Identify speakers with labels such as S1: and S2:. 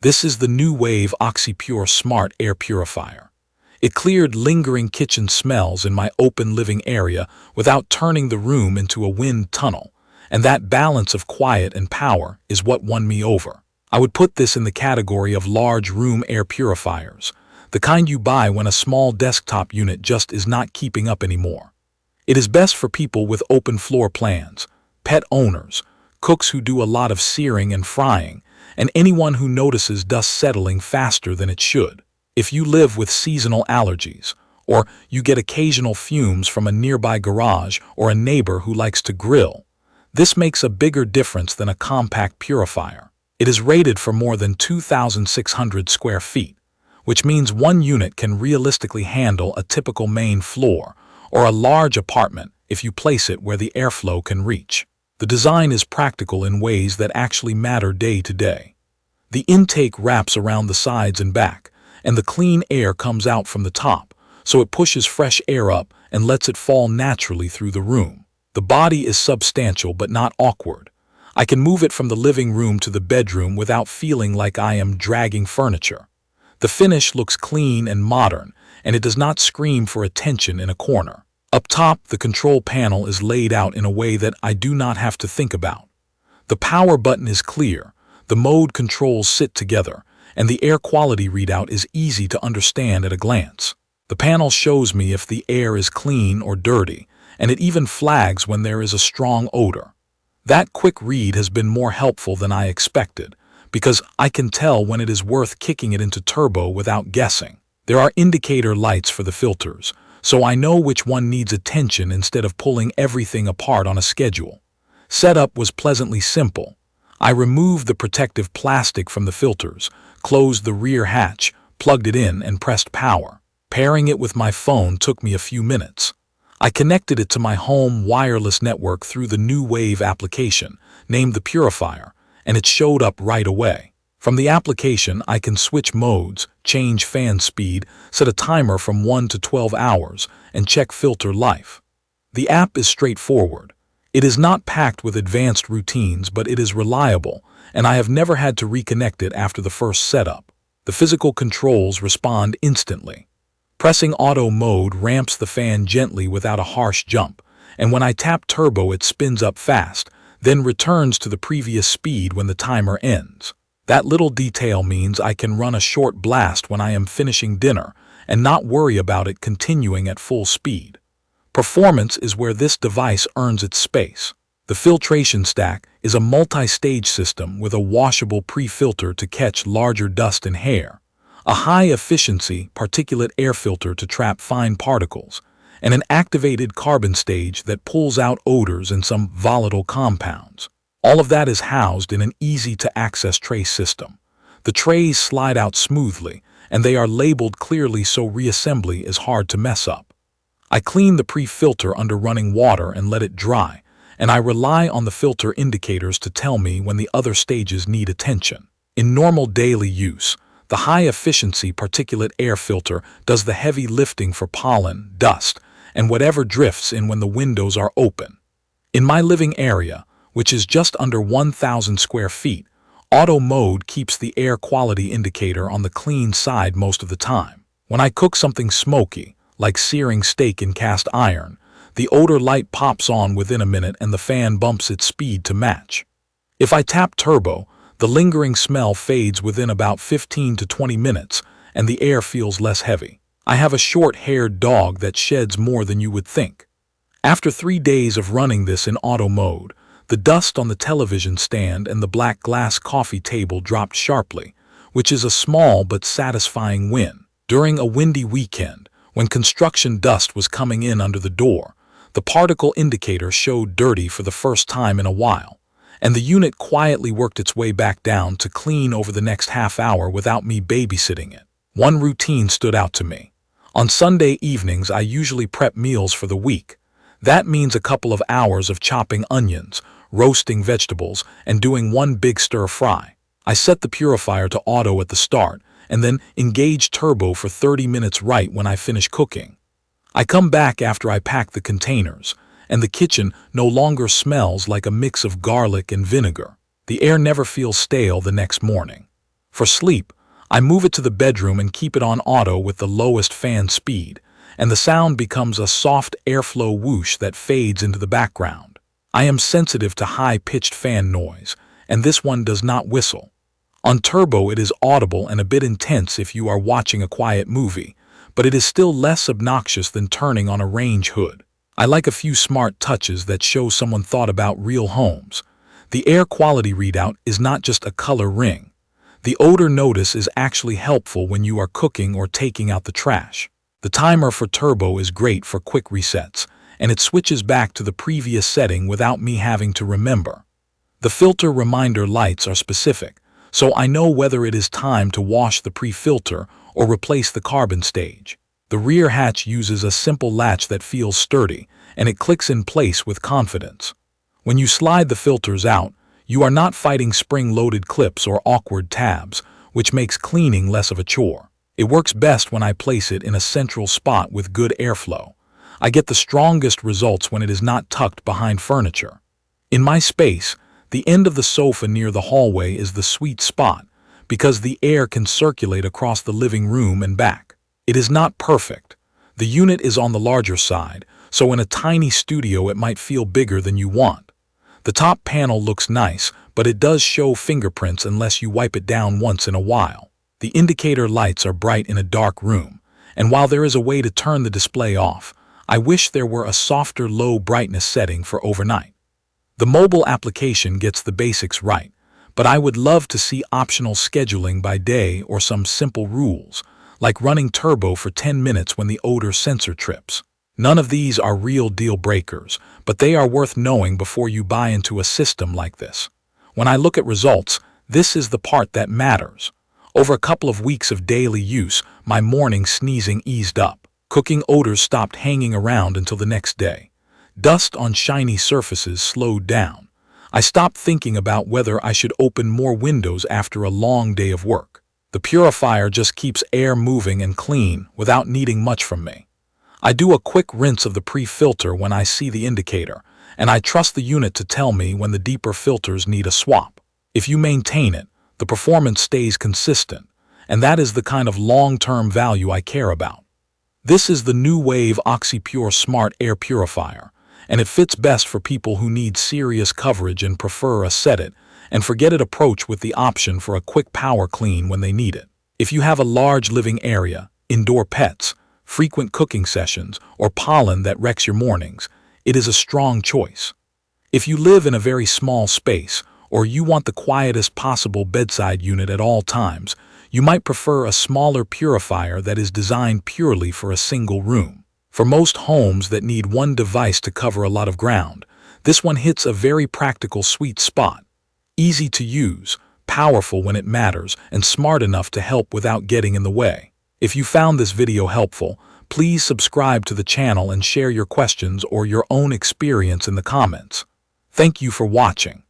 S1: This is the NuWave OxyPure Smart Air Purifier. It cleared lingering kitchen smells in my open living area without turning the room into a wind tunnel, and that balance of quiet and power is what won me over. I would put this in the category of large room air purifiers, the kind you buy when a small desktop unit just is not keeping up anymore. It is best for people with open floor plans, pet owners, cooks who do a lot of searing and frying, and anyone who notices dust settling faster than it should. If you live with seasonal allergies, or you get occasional fumes from a nearby garage or a neighbor who likes to grill, this makes a bigger difference than a compact purifier. It is rated for more than 2,600 square feet, which means one unit can realistically handle a typical main floor or a large apartment if you place it where the airflow can reach. The design is practical in ways that actually matter day to day. The intake wraps around the sides and back, and the clean air comes out from the top, so it pushes fresh air up and lets it fall naturally through the room. The body is substantial but not awkward. I can move it from the living room to the bedroom without feeling like I am dragging furniture. The finish looks clean and modern, and it does not scream for attention in a corner. Up top, the control panel is laid out in a way that I do not have to think about. The power button is clear, the mode controls sit together, and the air quality readout is easy to understand at a glance. The panel shows me if the air is clean or dirty, and it even flags when there is a strong odor. That quick read has been more helpful than I expected, because I can tell when it is worth kicking it into turbo without guessing. There are indicator lights for the filters, so I know which one needs attention instead of pulling everything apart on a schedule. Setup was pleasantly simple. I removed the protective plastic from the filters, closed the rear hatch, plugged it in, and pressed power. Pairing it with my phone took me a few minutes. I connected it to my home wireless network through the NuWave application, named the Purifier, and it showed up right away. From the application, I can switch modes, change fan speed, set a timer from 1 to 12 hours, and check filter life. The app is straightforward. It is not packed with advanced routines, but it is reliable, and I have never had to reconnect it after the first setup. The physical controls respond instantly. Pressing auto mode ramps the fan gently without a harsh jump, and when I tap turbo it spins up fast, then returns to the previous speed when the timer ends. That little detail means I can run a short blast when I am finishing dinner and not worry about it continuing at full speed. Performance is where this device earns its space. The filtration stack is a multi-stage system with a washable pre-filter to catch larger dust and hair, a high-efficiency particulate air filter to trap fine particles, and an activated carbon stage that pulls out odors and some volatile compounds. All of that is housed in an easy-to-access tray system. The trays slide out smoothly, and they are labeled clearly so reassembly is hard to mess up. I clean the pre-filter under running water and let it dry, and I rely on the filter indicators to tell me when the other stages need attention. In normal daily use, the high-efficiency particulate air filter does the heavy lifting for pollen, dust, and whatever drifts in when the windows are open. In my living area, which is just under 1,000 square feet, auto mode keeps the air quality indicator on the clean side most of the time. When I cook something smoky, like searing steak in cast iron, the odor light pops on within a minute and the fan bumps its speed to match. If I tap turbo, the lingering smell fades within about 15 to 20 minutes and the air feels less heavy. I have a short-haired dog that sheds more than you would think. After 3 days of running this in auto mode, the dust on the television stand and the black glass coffee table dropped sharply, which is a small but satisfying win. During a windy weekend, when construction dust was coming in under the door, the particle indicator showed dirty for the first time in a while, and the unit quietly worked its way back down to clean over the next half hour without me babysitting it. One routine stood out to me. On Sunday evenings, I usually prep meals for the week. That means a couple of hours of chopping onions, roasting vegetables, and doing one big stir-fry. I set the purifier to auto at the start, and then engage turbo for 30 minutes right when I finish cooking. I come back after I pack the containers, and the kitchen no longer smells like a mix of garlic and vinegar. The air never feels stale the next morning. For sleep, I move it to the bedroom and keep it on auto with the lowest fan speed, and the sound becomes a soft airflow whoosh that fades into the background. I am sensitive to high-pitched fan noise, and this one does not whistle. On turbo, it is audible and a bit intense if you are watching a quiet movie, but it is still less obnoxious than turning on a range hood. I like a few smart touches that show someone thought about real homes. The air quality readout is not just a color ring. The odor notice is actually helpful when you are cooking or taking out the trash. The timer for turbo is great for quick resets, and it switches back to the previous setting without me having to remember. The filter reminder lights are specific, so I know whether it is time to wash the pre-filter or replace the carbon stage. The rear hatch uses a simple latch that feels sturdy, and it clicks in place with confidence. When you slide the filters out, you are not fighting spring-loaded clips or awkward tabs, which makes cleaning less of a chore. It works best when I place it in a central spot with good airflow. I get the strongest results when it is not tucked behind furniture. In my space, the end of the sofa near the hallway is the sweet spot because the air can circulate across the living room and back. It is not perfect. The unit is on the larger side, so in a tiny studio it might feel bigger than you want. The top panel looks nice, but it does show fingerprints unless you wipe it down once in a while. The indicator lights are bright in a dark room, and while there is a way to turn the display off, I wish there were a softer low brightness setting for overnight. The mobile application gets the basics right, but I would love to see optional scheduling by day or some simple rules, like running turbo for 10 minutes when the odor sensor trips. None of these are real deal breakers, but they are worth knowing before you buy into a system like this. When I look at results, this is the part that matters. Over a couple of weeks of daily use, my morning sneezing eased up. Cooking odors stopped hanging around until the next day. Dust on shiny surfaces slowed down. I stopped thinking about whether I should open more windows after a long day of work. The purifier just keeps air moving and clean without needing much from me. I do a quick rinse of the pre-filter when I see the indicator, and I trust the unit to tell me when the deeper filters need a swap. If you maintain it, the performance stays consistent, and that is the kind of long-term value I care about. This is the NuWave OxyPure Smart Air Purifier, and it fits best for people who need serious coverage and prefer a set-it-and-forget-it approach with the option for a quick power clean when they need it. If you have a large living area, indoor pets, frequent cooking sessions, or pollen that wrecks your mornings, it is a strong choice. If you live in a very small space, or you want the quietest possible bedside unit at all times, you might prefer a smaller purifier that is designed purely for a single room. For most homes that need one device to cover a lot of ground, this one hits a very practical sweet spot. Easy to use, powerful when it matters, and smart enough to help without getting in the way. If you found this video helpful, please subscribe to the channel and share your questions or your own experience in the comments. Thank you for watching.